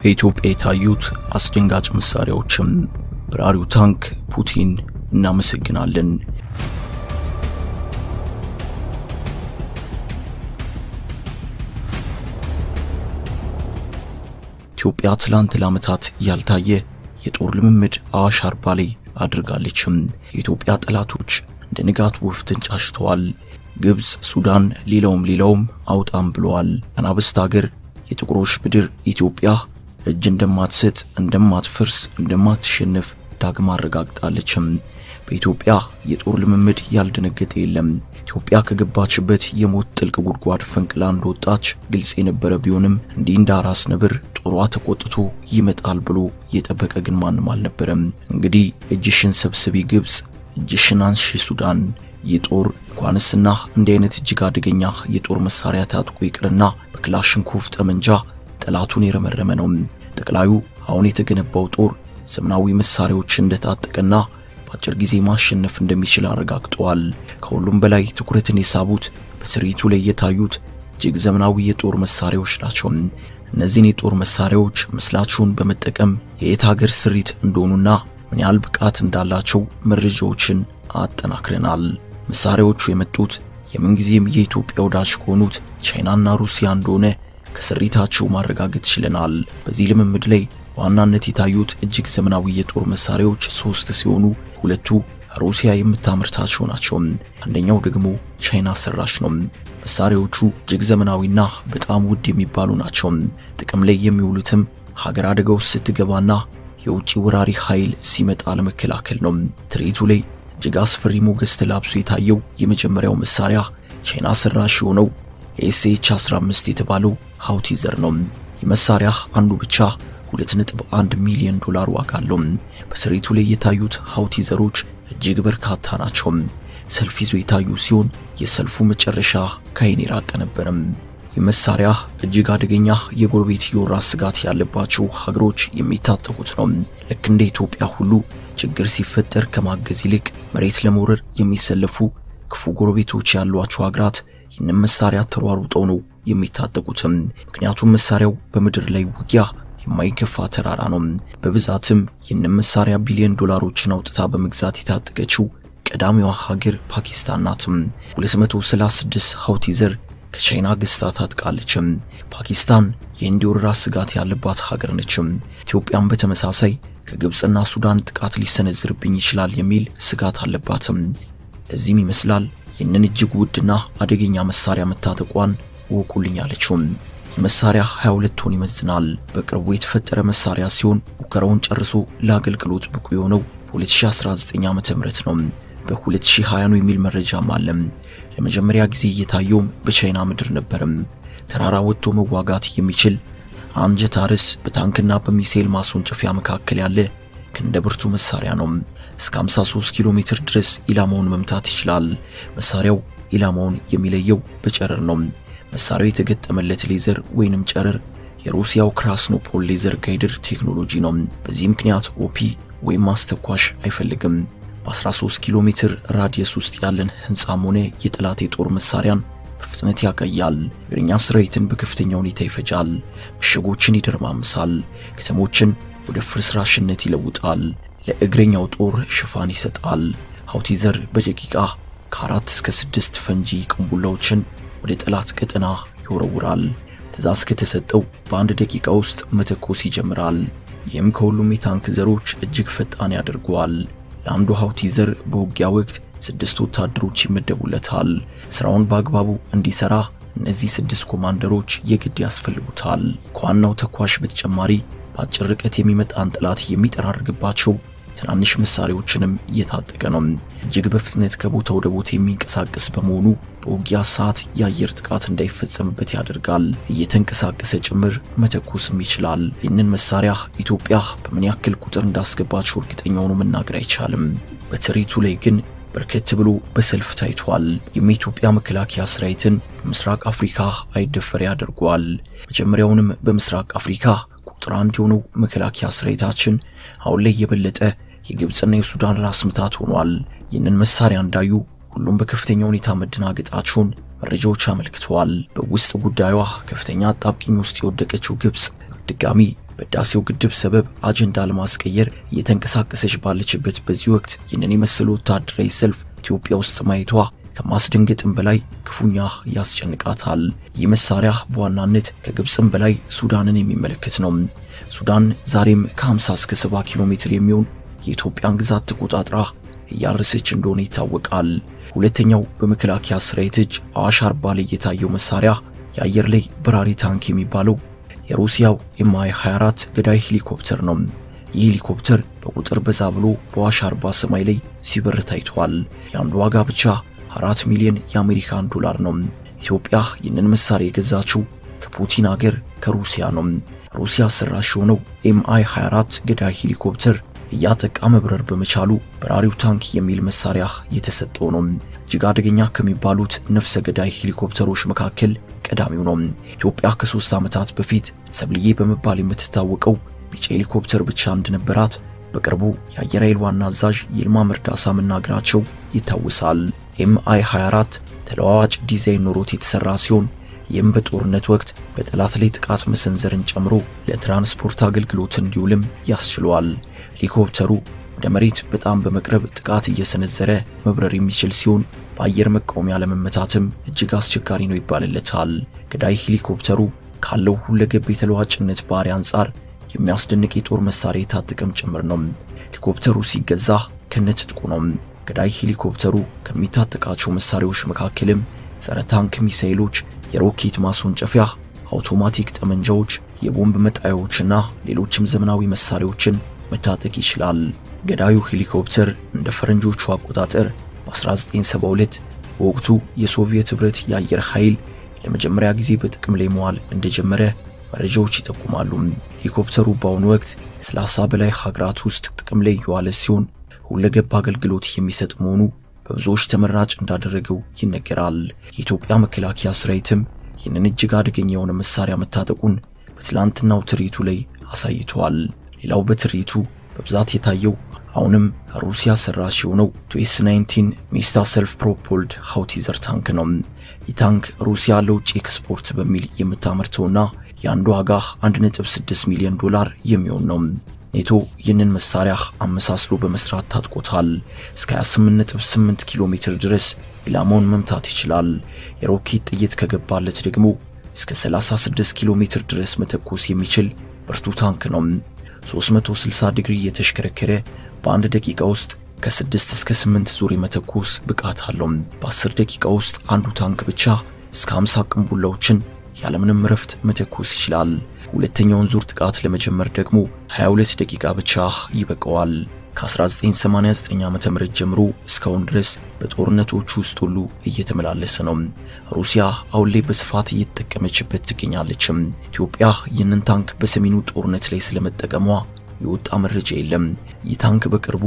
በኢትዮጵያ የታዩት አስደንጋጭ መሳሪያዎችም በራሪው ታንክ ፑቲን እናመሰግናለን። ኢትዮጵያ ትላንት ለዓመታት ያልታየ የጦር ልምምድ አዋሽ አርባ ላይ አድርጋለችም። የኢትዮጵያ ጠላቶች እንደ ንጋት ወፍ ተንጫጭተዋል። ግብጽ፣ ሱዳን ሌላውም አውጣም ብለዋል። አናብስት ሀገር የጥቁሮች ምድር ኢትዮጵያ እጅ እንደማትሰጥ እንደማትፈርስ እንደማትሸነፍ ዳግም አረጋግጣለችም። በኢትዮጵያ የጦር ልምምድ ያልደነገጠ የለም። ኢትዮጵያ ከገባችበት የሞት ጥልቅ ጉድጓድ ፈንቅላ እንደወጣች ግልጽ የነበረ ቢሆንም እንዲህ እንደ አራስ ነብር ጦሯ ተቆጥቶ ይመጣል ብሎ የጠበቀ ግን ማንም አልነበረም። እንግዲህ እጅሽን ሰብስቢ ግብጽ፣ እጅሽን አንሺ ሱዳን። የጦር እንኳንስና እንዲህ አይነት እጅግ አደገኛ የጦር መሳሪያ ታጥቆ ይቅርና በክላሽንኮቭ ጠመንጃ ጠላቱን የረመረመ ነው። ጠቅላዩ አሁን የተገነባው ጦር ዘመናዊ መሳሪያዎችን እንደታጠቀና በአጭር ጊዜ ማሸነፍ እንደሚችል አረጋግጧል። ከሁሉም በላይ ትኩረትን የሳቡት በስሪቱ ላይ የታዩት እጅግ ዘመናዊ የጦር መሳሪያዎች ናቸው። እነዚህን የጦር መሳሪያዎች ምስላቸውን በመጠቀም የየት ሀገር ስሪት እንደሆኑና ምን ያህል ብቃት እንዳላቸው መረጃዎችን አጠናክረናል። መሳሪያዎቹ የመጡት የምንጊዜም የኢትዮጵያ ወዳጅ ከሆኑት ቻይናና ሩሲያ እንደሆነ ከስሪታቸው ማረጋገጥ ችለናል። በዚህ ልምምድ ላይ ዋናነት የታዩት እጅግ ዘመናዊ የጦር መሳሪያዎች 3 ሲሆኑ ሁለቱ ሩሲያ የምታመርታቸው ናቸው። አንደኛው ደግሞ ቻይና ሰራሽ ነው። መሳሪያዎቹ እጅግ ዘመናዊና በጣም ውድ የሚባሉ ናቸው። ጥቅም ላይ የሚውሉትም ሀገር አደጋ ውስጥ ስትገባና የውጭ ወራሪ ኃይል ሲመጣ ለመከላከል ነው። ትርኢቱ ላይ እጅግ አስፈሪ ሞገስ ተላብሶ የታየው የመጀመሪያው መሳሪያ ቻይና ሰራሽ የሆነው ኤስኤች-15 የተባለው ሃውቲዘር ነው። የመሳሪያ አንዱ ብቻ 2.1 ሚሊዮን ዶላር ዋጋ አለው። በስሪቱ ላይ የታዩት ሃውቲዘሮች እጅግ በርካታ ናቸው። ሰልፍ ይዞ የታዩ ሲሆን የሰልፉ መጨረሻ ከዓይን የራቀ ነበርም። የመሳሪያ እጅግ አደገኛ የጎረቤት የወራ ስጋት ያለባቸው ሀገሮች የሚታጠቁት ነው። ልክ እንደ ኢትዮጵያ ሁሉ ችግር ሲፈጠር ከማገዝ ይልቅ መሬት ለመውረር የሚሰለፉ ክፉ ጎረቤቶች ያሏቸው ሀገራት ይህንን መሳሪያ ተሯሩጠው ነው የሚታጠቁትም። ምክንያቱም መሳሪያው በምድር ላይ ውጊያ የማይገፋ ተራራ ነው። በብዛትም ይህንን መሳሪያ ቢሊዮን ዶላሮችን አውጥታ በመግዛት የታጠቀችው ቀዳሚዋ ሀገር ፓኪስታን ናትም። 236 ሃውቲዘር ከቻይና ገዝታ ታጥቃለችም። ፓኪስታን የህንድ ወረራ ስጋት ያለባት ሀገር ነችም። ኢትዮጵያም በተመሳሳይ ከግብጽና ሱዳን ጥቃት ሊሰነዝርብኝ ይችላል የሚል ስጋት አለባትም። ለዚህም ይመስላል ይህንን እጅግ ውድና አደገኛ መሳሪያ መታጠቋን ወቁልኝ አለችው። የመሳሪያ 22 ቶን ይመዝናል። በቅርቡ የተፈጠረ መሳሪያ ሲሆን ሙከራውን ጨርሶ ለአገልግሎት ብቁ የሆነው በ2019 ዓ.ም ነው። በ2020 ነው የሚል መረጃም አለ። ለመጀመሪያ ጊዜ እየታየውም በቻይና ምድር ነበርም። ተራራ ወጥቶ መዋጋት የሚችል አንጀት አርስ በታንክና በሚሳኤል ማስወንጨፊያ መካከል ያለ ክንደ ብርቱ መሳሪያ ነው። እስከ 53 ኪሎ ሜትር ድረስ ኢላማውን መምታት ይችላል። መሳሪያው ኢላማውን የሚለየው በጨረር ነው። መሳሪያው የተገጠመለት ሌዘር ወይንም ጨረር የሩሲያው ክራስኖፖል ሌዘር ጋይደር ቴክኖሎጂ ነው። በዚህ ምክንያት ኦፒ ወይም ማስተኳሽ አይፈልግም። በ13 ኪሎ ሜትር ራዲየስ ውስጥ ያለን ህንጻም ሆነ የጠላት የጦር መሳሪያን በፍጥነት ያቀያል። እግረኛ ሰራዊትን በከፍተኛ ሁኔታ ይፈጃል። ምሽጎችን ይደርማምሳል። ከተሞችን ወደ ፍርስራሽነት ይለውጣል። ለእግረኛው ጦር ሽፋን ይሰጣል። ሃውቲዘር በደቂቃ ከ4 እስከ 6 ፈንጂ ቅንቡላዎችን ወደ ጠላት ቀጠና ይወረውራል። ትዕዛዝ ከተሰጠው በአንድ ደቂቃ ውስጥ መተኮስ ይጀምራል። ይህም ከሁሉም የታንክ ዘሮች እጅግ ፈጣን ያደርገዋል። ለአንዱ ሃውቲዘር በውጊያ ወቅት 6 ወታደሮች ይመደቡለታል። ስራውን በአግባቡ እንዲሰራ እነዚህ 6 ኮማንደሮች የግድ ያስፈልጉታል። ከዋናው ተኳሽ በተጨማሪ በአጭር ርቀት የሚመጣን ጠላት የሚጠራርግባቸው ትናንሽ መሳሪያዎችንም እየታጠቀ ነው። እጅግ በፍጥነት ከቦታ ወደ ቦታ የሚንቀሳቀስ በመሆኑ በውጊያ ሰዓት የአየር ጥቃት እንዳይፈጸምበት ያደርጋል። እየተንቀሳቀሰ ጭምር መተኮስም ይችላል። ይህንን መሳሪያ ኢትዮጵያ በምን ያክል ቁጥር እንዳስገባቸው እርግጠኛ ሆኖ መናገር አይቻልም። በትርኢቱ ላይ ግን በርከት ብሎ በሰልፍ ታይቷል። የኢትዮጵያ መከላከያ ሰራዊትን በምስራቅ አፍሪካ አይደፈር ያደርገዋል። መጀመሪያውንም በምስራቅ አፍሪካ ቁጥር 1 የሆነው መከላከያ ሰራዊታችን አሁን ላይ የበለጠ የግብጽና የሱዳን ራስ ምታት ሆኗል። ይህንን መሳሪያ እንዳዩ ሁሉም በከፍተኛ ሁኔታ መደናገጣቸውን መረጃዎች አመልክተዋል። በውስጥ ጉዳዩዋ ከፍተኛ አጣብቂኝ ውስጥ የወደቀችው ግብጽ ድጋሚ በህዳሴው ግድብ ሰበብ አጀንዳ ለማስቀየር እየተንቀሳቀሰች ባለችበት በዚህ ወቅት ይህንን የመሰለ ወታደራዊ ሰልፍ ኢትዮጵያ ውስጥ ማየቷ ከማስደንገጥም በላይ ክፉኛ ያስጨንቃታል። ይህ መሳሪያ በዋናነት ከግብፅም በላይ ሱዳንን የሚመለከት ነው። ሱዳን ዛሬም ከ50 እስከ 70 ኪሎ ሜትር የሚሆን የኢትዮጵያን ግዛት ተቆጣጥራ እያረሰች እንደሆነ ይታወቃል። ሁለተኛው በመከላከያ ሰራዊት እጅ አዋሽ አርባ ላይ የታየው መሳሪያ የአየር ላይ በራሪ ታንክ የሚባለው የሩሲያው ኤምአይ-24 ገዳይ ሄሊኮፕተር ነው። ይህ ሄሊኮፕተር በቁጥር በዛ ብሎ በአዋሽ አርባ ሰማይ ላይ ሲበር ታይቷል። የአንዱ ዋጋ ብቻ 4 ሚሊዮን የአሜሪካን ዶላር ነው። ኢትዮጵያ ይህንን መሳሪያ የገዛችው ከፑቲን ሀገር ከሩሲያ ነው። ሩሲያ ሰራሽ የሆነው ኤምአይ-24 ገዳይ ሄሊኮፕተር እያጠቃ መብረር በመቻሉ በራሪው ታንክ የሚል መሳሪያ የተሰጠው ነው። እጅግ አደገኛ ከሚባሉት ነፍሰ ገዳይ ሄሊኮፕተሮች መካከል ቀዳሚው ነው። ኢትዮጵያ ከ3 ዓመታት በፊት ሰብልዬ በመባል የምትታወቀው ቢጫ ሄሊኮፕተር ብቻ እንደነበራት በቅርቡ የአየር ኃይል ዋና አዛዥ ይልማ መርዳሳ መናገራቸው ይታወሳል። ኤምአይ-24 ተለዋዋጭ ዲዛይን ኖሮት የተሰራ ሲሆን ይህም በጦርነት ወቅት በጠላት ላይ ጥቃት መሰንዘርን ጨምሮ ለትራንስፖርት አገልግሎት እንዲውልም ያስችለዋል። ሄሊኮፕተሩ ወደ መሬት በጣም በመቅረብ ጥቃት እየሰነዘረ መብረር የሚችል ሲሆን በአየር መቃወሚያ ለመመታትም እጅግ አስቸጋሪ ነው ይባልለታል። ገዳይ ሄሊኮፕተሩ ካለው ሁለገብ የተለዋጭነት ባህሪ አንጻር የሚያስደንቅ የጦር መሳሪያ የታጠቀም ጭምር ነው። ሄሊኮፕተሩ ሲገዛ ከነትጥቁ ነው። ገዳይ ሄሊኮፕተሩ ከሚታጠቃቸው መሳሪያዎች መካከልም ጸረ ታንክ ሚሳኤሎች፣ የሮኬት ማስወንጨፊያ፣ አውቶማቲክ ጠመንጃዎች፣ የቦምብ መጣያዎችና ሌሎችም ዘመናዊ መሳሪያዎችን መታጠቅ ይችላል። ገዳዩ ሄሊኮፕተር እንደ ፈረንጆቹ አቆጣጠር በ1972 በወቅቱ የሶቪየት ህብረት የአየር ኃይል ለመጀመሪያ ጊዜ በጥቅም ላይ መዋል እንደጀመረ መረጃዎች ይጠቁማሉ። ሄሊኮፕተሩ በአሁኑ ወቅት 30 በላይ ሀገራት ውስጥ ጥቅም ላይ የዋለ ሲሆን ሁለገብ አገልግሎት የሚሰጥ መሆኑ በብዙዎች ተመራጭ እንዳደረገው ይነገራል። የኢትዮጵያ መከላከያ ሰራዊትም ይህንን እጅግ አደገኛ የሆነ መሳሪያ መታጠቁን በትላንትናው ትርኢቱ ላይ አሳይቷል። ሌላው በትርኢቱ በብዛት የታየው አሁንም ሩሲያ ሰራሽ የሆነው ቱ-19 ሚስታ ሰልፍ ፕሮፖልድ ሃውቲዘር ታንክ ነው። ይህ ታንክ ሩሲያ ለውጭ ኤክስፖርት በሚል የምታመርተውና የአንዱ ዋጋ 1.6 ሚሊዮን ዶላር የሚሆን ነው። ኔቶ ይህንን መሳሪያ አመሳስሎ በመስራት ታጥቆታል። እስከ 28.8 ኪሎ ሜትር ድረስ ኢላማውን መምታት ይችላል። የሮኬት ጥይት ከገባለት ደግሞ እስከ 36 ኪሎ ሜትር ድረስ መተኮስ የሚችል ብርቱ ታንክ ነው። 360 ዲግሪ የተሽከረከረ በአንድ ደቂቃ ውስጥ ከ6 እስከ 8 ዙር የመተኮስ ብቃት አለው። በ10 ደቂቃ ውስጥ አንዱ ታንክ ብቻ እስከ 50 ቅንቡላዎችን ያለምንም ረፍት መተኮስ ይችላል። ሁለተኛውን ዙር ጥቃት ለመጀመር ደግሞ 22 ደቂቃ ብቻ ይበቃዋል። ከ1989 ዓ.ም ጀምሮ እስካሁን ድረስ በጦርነቶች ውስጥ ሁሉ እየተመላለሰ ነው። ሩሲያ አሁን ላይ በስፋት እየተጠቀመችበት ትገኛለች። ኢትዮጵያ ይህንን ታንክ በሰሜኑ ጦርነት ላይ ስለመጠቀሟ የወጣ መረጃ የለም። ይህ ታንክ በቅርቡ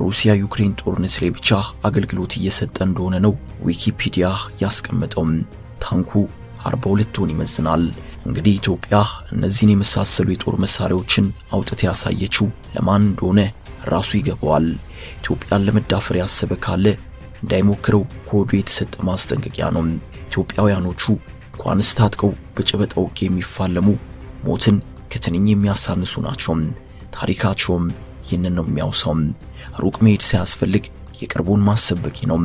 ሩሲያ ዩክሬን ጦርነት ላይ ብቻ አገልግሎት እየሰጠ እንደሆነ ነው ዊኪፒዲያ ያስቀመጠው። ታንኩ 42 ቶን ይመዝናል። እንግዲህ ኢትዮጵያ እነዚህን የመሳሰሉ የጦር መሳሪያዎችን አውጥታ ያሳየችው ለማን እንደሆነ ራሱ ይገባዋል። ኢትዮጵያን ለመዳፈር ያሰበ ካለ እንዳይሞክረው ኮዱ የተሰጠ ማስጠንቀቂያ ነው። ኢትዮጵያውያኖቹ እንኳንስ ታጥቀው በጨበጣ ውጊያ የሚፋለሙ ሞትን ከትንኝ የሚያሳንሱ ናቸው። ታሪካቸውም ይህንን ነው የሚያውሳው። ሩቅ መሄድ ሳያስፈልግ የቅርቡን ማሰብ በቂ ነው።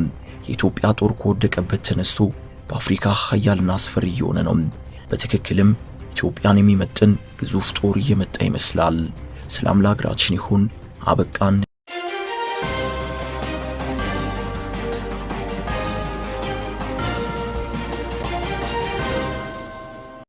የኢትዮጵያ ጦር ከወደቀበት ተነስቶ በአፍሪካ ኃያልና አስፈሪ የሆነ ነው። በትክክልም ኢትዮጵያን የሚመጥን ግዙፍ ጦር እየመጣ ይመስላል። ሰላም ለሀገራችን ይሁን። አበቃን።